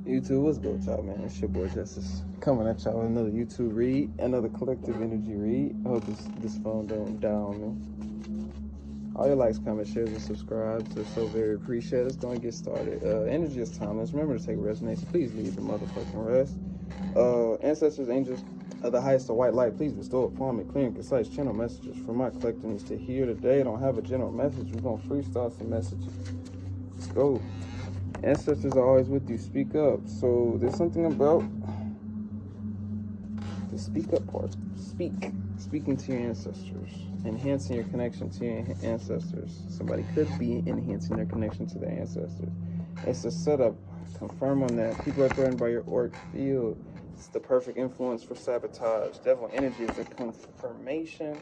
YouTube, what's good with y'all, man? It's your boy Justice coming at y'all with another YouTube read, another collective energy read. I hope this phone don't die on me. All your likes, comments, shares, and subscribes are so very appreciated. Let's go and get started. Energy is timeless. Remember to take resonance. Please leave the motherfucking rest. Ancestors, angels of the highest of white light, please bestow upon me clear and concise channel messages for my collective needs to hear today. I don't have a general message. We're going to freestyle some messages. Let's go. Ancestors are always with you. Speak up. So there's something about the speak up part. Speaking to your ancestors, enhancing your connection to your ancestors. Somebody could be enhancing their connection to their ancestors. It's a setup. Confirm on that. People are threatened by your auric field. It's the perfect influence for sabotage. Devil energy is a confirmation.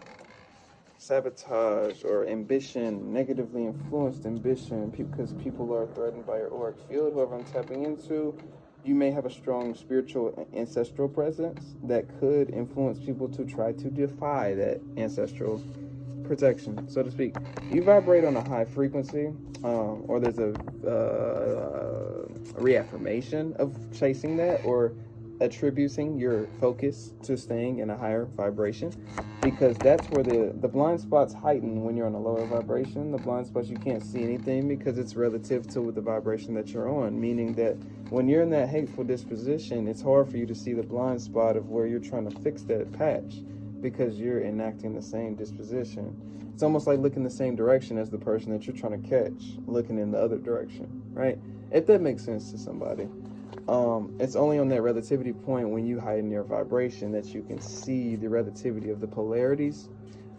Sabotage or ambition, negatively influenced ambition, because people are threatened by your auric field. Whoever I'm tapping into, you may have a strong spiritual ancestral presence that could influence people to try to defy that ancestral protection, so to speak. You vibrate on a high frequency, or there's a reaffirmation of chasing that, or attributing your focus to staying in a higher vibration, because that's where the blind spots heighten when you're on a lower vibration. The blind spots, you can't see anything because it's relative to the vibration that you're on, meaning that when you're in that hateful disposition, it's hard for you to see the blind spot of where you're trying to fix that patch, because you're enacting the same disposition. It's almost like looking the same direction as the person that you're trying to catch, looking in the other direction, right? If that makes sense to somebody. It's only on that relativity point when you heighten your vibration that you can see the relativity of the polarities.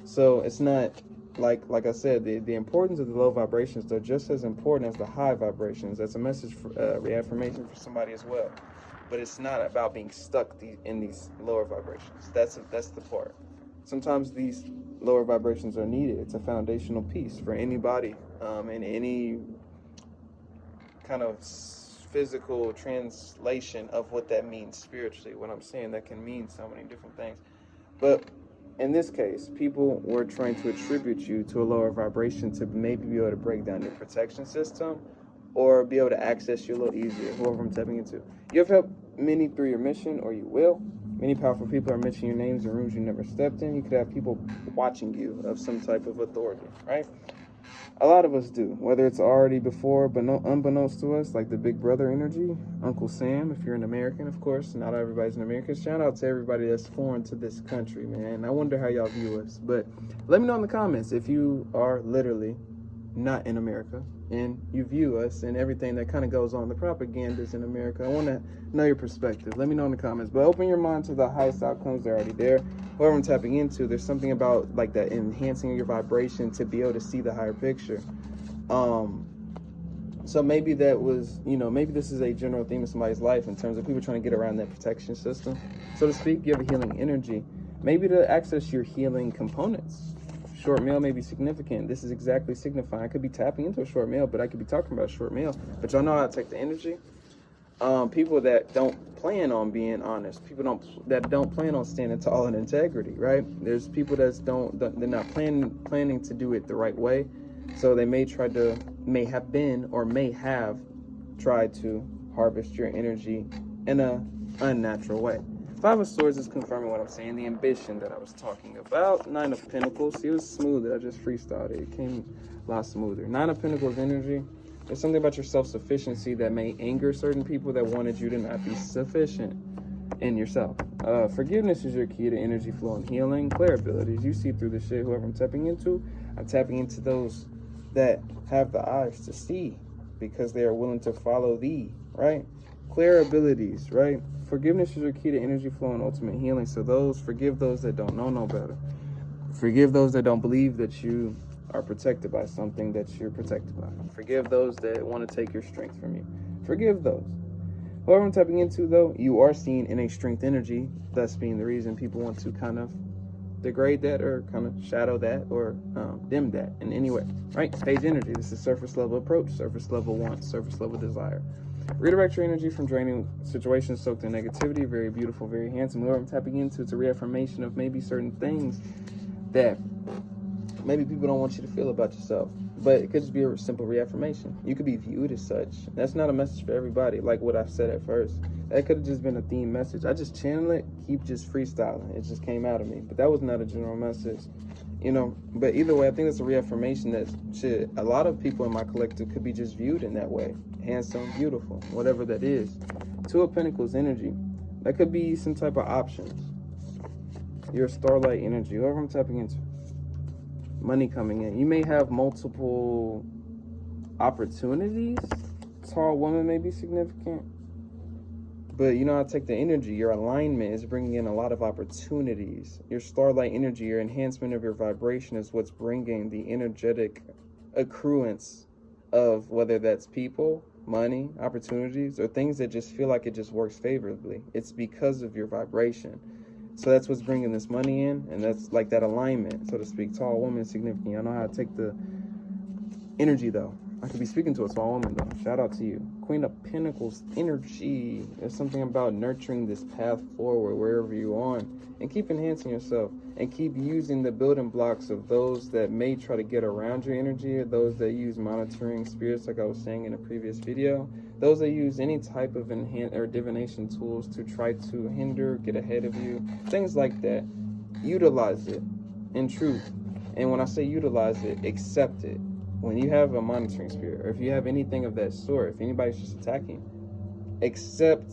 So it's not like I said, the importance of the low vibrations, they're just as important as the high vibrations. That's a message for reaffirmation for somebody as well. But it's not about being stuck in these lower vibrations. That's the part. Sometimes these lower vibrations are needed. It's a foundational piece for anybody, in any kind of physical translation of what that means spiritually. What I'm saying, that can mean so many different things. But in this case, people were trying to attribute you to a lower vibration to maybe be able to break down your protection system, or be able to access you a little easier, whoever I'm tapping into. You have helped many through your mission, or you will. Many powerful people are mentioning your names in rooms you never stepped in. You could have people watching you of some type of authority, right? A lot of us do, whether it's already before, but unbeknownst to us, like the Big Brother energy, Uncle Sam, if you're an American, of course. Not everybody's an American. Shout out to everybody that's foreign to this country, man. I wonder how y'all view us. But let me know in the comments if you are literally not in America and you view us and everything that kind of goes on, the propagandas in America. I want to know your perspective. Let me know in the comments. But open your mind to the highest outcomes. They're already there. Whoever I'm tapping into, there's something about like that enhancing your vibration to be able to see the higher picture. So maybe that was, maybe this is a general theme of somebody's life in terms of people trying to get around that protection system, so to speak. You have a healing energy, maybe to access your healing components. Short mail may be significant. This is exactly signifying. I could be tapping into a short mail, but I could be talking about a short mail. But y'all know how to take the energy. People that don't plan on being honest, people that don't plan on standing tall in integrity, right? There's people that they're not planning to do it the right way, so they may have tried to harvest your energy in a unnatural way. Five of Swords is confirming what I'm saying, the ambition that I was talking about. Nine of Pentacles, see, it was smooth. I just freestyled it. It came a lot smoother. Nine of Pentacles energy. There's something about your self-sufficiency that may anger certain people that wanted you to not be sufficient in yourself. Forgiveness is your key to energy flow and healing. Clear abilities. You see through the shit. Whoever I'm tapping into those that have the eyes to see, because they are willing to follow thee, right? Clear abilities, right? Forgiveness is your key to energy flow and ultimate healing. So forgive those that don't know no better. Forgive those that don't believe that you are protected by something that you're protected by. Forgive those that want to take your strength from you. Forgive those. Whoever I'm tapping into, though, you are seen in a strength energy, thus being the reason people want to kind of degrade that, or kind of shadow that, or dim that in any way, right? Stage energy. This is surface level approach, surface level want, surface level desire. Redirect your energy from draining situations soaked in negativity. Very beautiful, very handsome. Whoever I'm tapping into, it's a reaffirmation of maybe certain things that maybe people don't want you to feel about yourself. but it could just be a simple reaffirmation. You could be viewed as such. That's not a message for everybody, like what I said at first. That could have just been a theme message. I just channel it, keep just freestyling. It just came out of me. But that was not a general message, you know. But either way, I think it's a reaffirmation that shit, a lot of people in my collective could be just viewed in that way. Handsome, beautiful, whatever that is. Two of Pentacles energy. That could be some type of options. Your starlight energy, whoever I'm tapping into. Money coming in. You may have multiple opportunities. Tall woman may be significant. But you know, I take the energy. Your alignment is bringing in a lot of opportunities. Your starlight energy, your enhancement of your vibration is what's bringing the energetic accruance of whether that's people, money, opportunities, or things that just feel like it just works favorably. It's because of your vibration. So that's what's bringing this money in, and that's like that alignment, so to speak. Tall woman, significant. I know how to take the energy, though. I could be speaking to a tall woman, though. Shout out to you. Queen of Pentacles energy. There's something about nurturing this path forward wherever you're on, and keep enhancing yourself, and keep using the building blocks of those that may try to get around your energy, or those that use monitoring spirits, like I was saying in a previous video. Those that use any type of enhance or divination tools to try to hinder, get ahead of you, things like that. Utilize it in truth. And when I say utilize it, accept it. When you have a monitoring spirit, or if you have anything of that sort, if anybody's just attacking, accept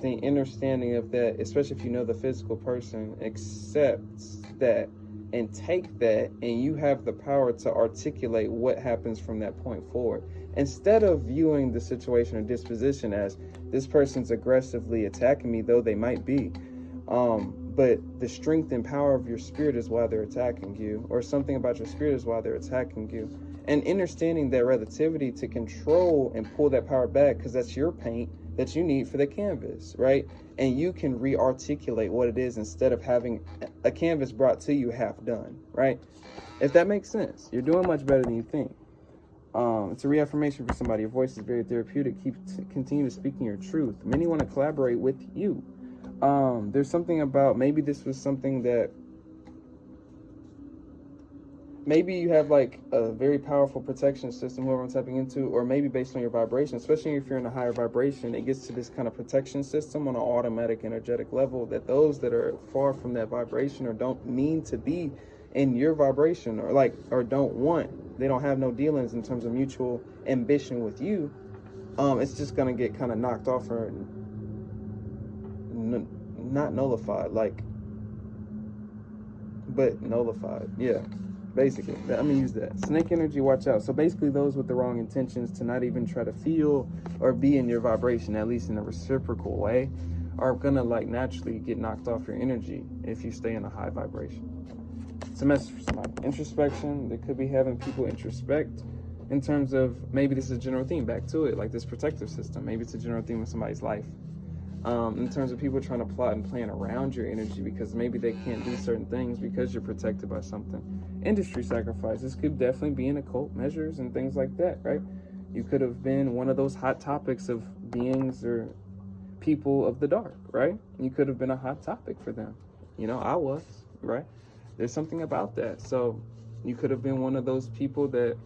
the understanding of that, especially if you know the physical person. Accept that and take that, and you have the power to articulate what happens from that point forward. Instead of viewing the situation or disposition as this person's aggressively attacking me, though they might be, but the strength and power of your spirit is why they're attacking you, or something about your spirit is why they're attacking you. And understanding that relativity to control and pull that power back, because that's your paint that you need for the canvas, right? And you can re-articulate what it is instead of having a canvas brought to you half done, right? If that makes sense, you're doing much better than you think. It's a reaffirmation for somebody. Your voice is very therapeutic. Continue to speaking your truth. Many want to collaborate with you. There's something about, maybe this was something that, maybe you have like a very powerful protection system, whoever I'm tapping into, or maybe based on your vibration, especially if you're in a higher vibration, it gets to this kind of protection system on an automatic energetic level, that those that are far from that vibration or don't mean to be in your vibration, or don't want, they don't have no dealings in terms of mutual ambition with you, it's just gonna get kind of knocked off or not nullified, but nullified, yeah. Basically, I'm gonna use that. Snake energy, watch out. So basically those with the wrong intentions to not even try to feel or be in your vibration, at least in a reciprocal way, are gonna like naturally get knocked off your energy if you stay in a high vibration. It's a message for somebody. Introspection, they could be having people introspect in terms of, maybe this is a general theme, back to it, like this protective system. Maybe it's a general theme of somebody's life. In terms of people trying to plot and plan around your energy because maybe they can't do certain things because you're protected by something. Industry sacrifice. This could definitely be in occult measures and things like that, right? You could have been one of those hot topics of beings or people of the dark, right? You could have been a hot topic for them. You know, I was, right? There's something about that. So you could have been one of those people that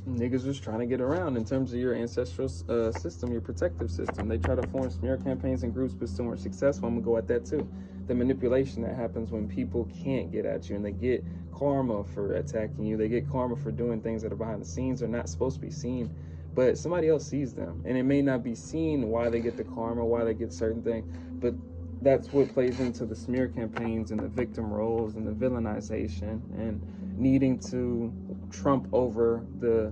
niggas was trying to get around in terms of your ancestral system, your protective system. They try to form smear campaigns and groups but still weren't successful. I'm gonna go at that too. The manipulation that happens when people can't get at you and they get karma for attacking you. They get karma for doing things that are behind the scenes or not supposed to be seen, but somebody else sees them. And it may not be seen why they get the karma, why they get certain things, but that's what plays into the smear campaigns and the victim roles and the villainization and needing to trump over the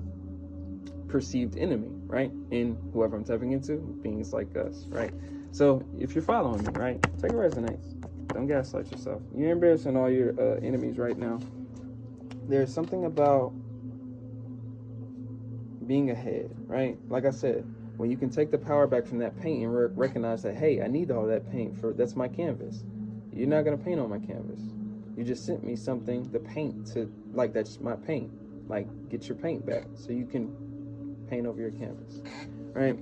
perceived enemy, right? And whoever I'm tapping into, beings like us, right? So if you're following me, right, take it resonates. Don't gaslight yourself. You're embarrassing all your enemies right now. There's something about being ahead, right? Like I said, when you can take the power back from that paint and recognize that, hey, I need all that paint that's my canvas. You're not gonna paint on my canvas. You just sent me something, the paint, to, like, that's my paint. Like, get your paint back so you can paint over your canvas, right?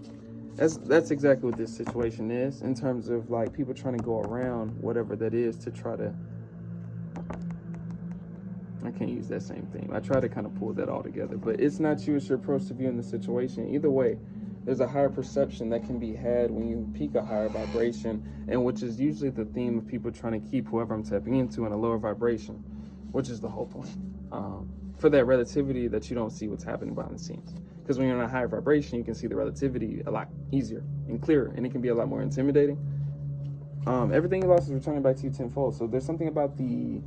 That's exactly what this situation is in terms of like people trying to go around whatever that is to try to I can't use that same theme. I try to kind of pull that all together, but it's not you, it's your approach to viewing the situation. Either way, there's a higher perception that can be had when you peak a higher vibration, and which is usually the theme of people trying to keep whoever I'm tapping into in a lower vibration, which is the whole point. For that relativity that you don't see what's happening behind the scenes. Because when you're in a higher vibration, you can see the relativity a lot easier and clearer, and it can be a lot more intimidating. Everything you lost is returning back to you tenfold. So there's something about the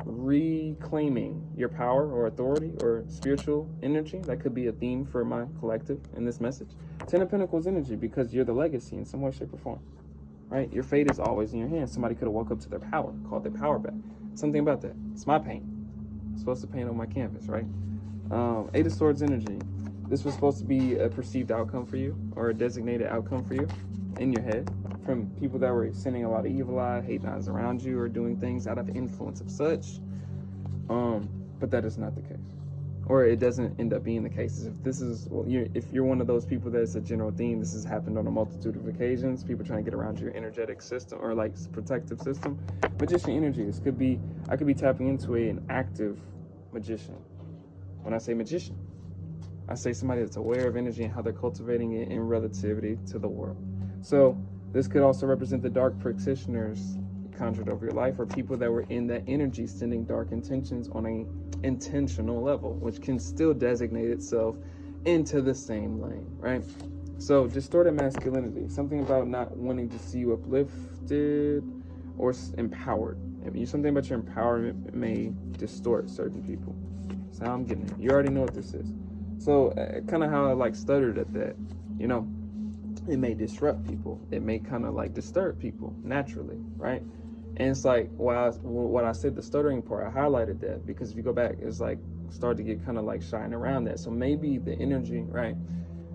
reclaiming your power or authority or spiritual energy. That could be a theme for my collective in this message. 10 of Pentacles energy, because you're the legacy in some way, shape, or form, right? Your fate is always in your hands. Somebody could have woke up to their power, called their power back. Something about that. It's my paint. I'm supposed to paint on my canvas, right? 8 of Swords energy. This was supposed to be a perceived outcome for you, or a designated outcome for you in your head, from people that were sending a lot of evil eye, hate eyes around you, or doing things out of influence of such. But that is not the case, or it doesn't end up being the case. If this is, well, if you're one of those people that's a general theme, this has happened on a multitude of occasions. People trying to get around your energetic system or like protective system. Magician energy. This could be, I could be tapping into an active magician. When I say magician, I say somebody that's aware of energy and how they're cultivating it in relativity to the world. So this could also represent the dark practitioners conjured over your life, or people that were in that energy sending dark intentions on a intentional level, which can still designate itself into the same lane, right? So distorted masculinity, something about not wanting to see you uplifted or empowered. I mean, something about your empowerment may distort certain people. So I'm getting it. You already know what this is. So kind of how I like stuttered at that, you know, it may disrupt people. It may kind of like disturb people naturally, right? And it's like, what I said, the stuttering part, I highlighted that because if you go back, it's like start to get kind of like shying around that. So maybe the energy, right?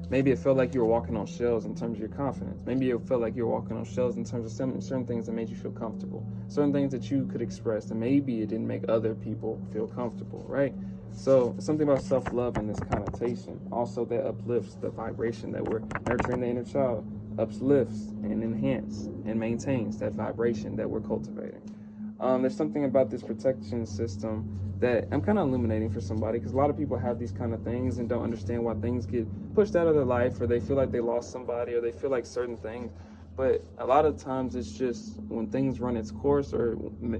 Maybe it felt like you were walking on shells in terms of your confidence. Maybe it felt like you were walking on shells in terms of certain things that made you feel comfortable. Certain things that you could express, and maybe it didn't make other people feel comfortable, right? So something about self-love in this connotation. Also that uplifts the vibration that we're nurturing the inner child. Uplifts and enhances and maintains that vibration that we're cultivating. There's something about this protection system that I'm kind of illuminating for somebody, because a lot of people have these kind of things and don't understand why things get pushed out of their life, or they feel like they lost somebody, or they feel like certain things. But a lot of times it's just when things run its course, or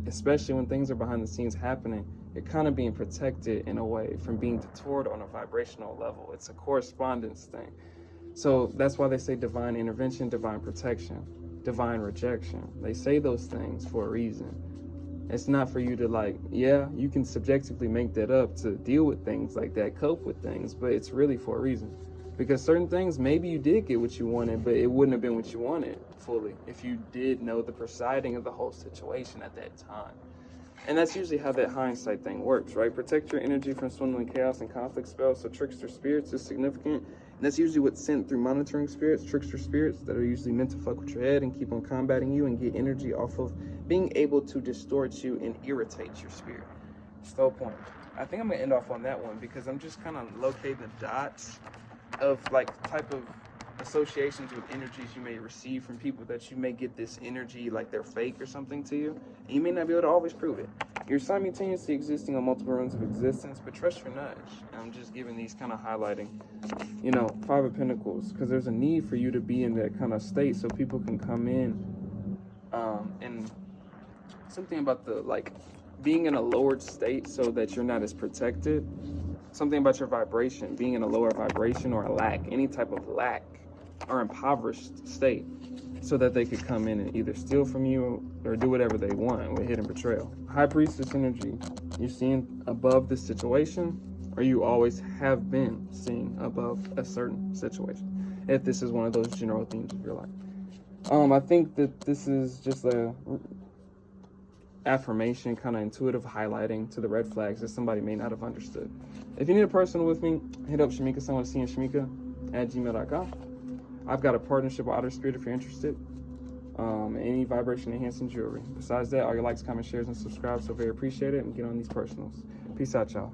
especially when things are behind the scenes happening, you're kind of being protected in a way from being detoured on a vibrational level. It's a correspondence thing. So that's why they say divine intervention, divine protection, divine rejection. They say those things for a reason. It's not for you to like, yeah, you can subjectively make that up to deal with things like that, cope with things, but it's really for a reason. Because certain things, maybe you did get what you wanted, but it wouldn't have been what you wanted fully if you did know the presiding of the whole situation at that time. And that's usually how that hindsight thing works, right? Protect your energy from swindling chaos and conflict spells. So trickster spirits is significant. And that's usually what's sent through monitoring spirits, trickster spirits that are usually meant to fuck with your head and keep on combating you and get energy off of being able to distort you and irritate your spirit. That's the whole point. I think I'm gonna end off on that one because I'm just kind of locating the dots of like type of associations with energies you may receive from people that you may get this energy like they're fake or something to you. And you may not be able to always prove it. You're simultaneously existing on multiple runs of existence, but trust your nudge. And I'm just giving these kind of highlighting, you know, 5 of Pentacles, because there's a need for you to be in that kind of state so people can come in and something about the like being in a lowered state so that you're not as protected. Something about your vibration, being in a lower vibration or a lack, any type of lack or impoverished state, so that they could come in and either steal from you or do whatever they want with hidden betrayal. High Priestess energy, you're seeing above the situation, or you always have been seeing above a certain situation, if this is one of those general themes of your life. I think that this is just a affirmation, kind of intuitive highlighting to the red flags that somebody may not have understood. If you need a personal with me, hit up Shamika, someone seeing Shamika at gmail.com. I've got a partnership with Outer Spirit if you're interested. Any vibration enhancing jewelry. Besides that, all your likes, comments, shares, and subscribes, so very appreciate it, and get on these personals. Peace out, y'all.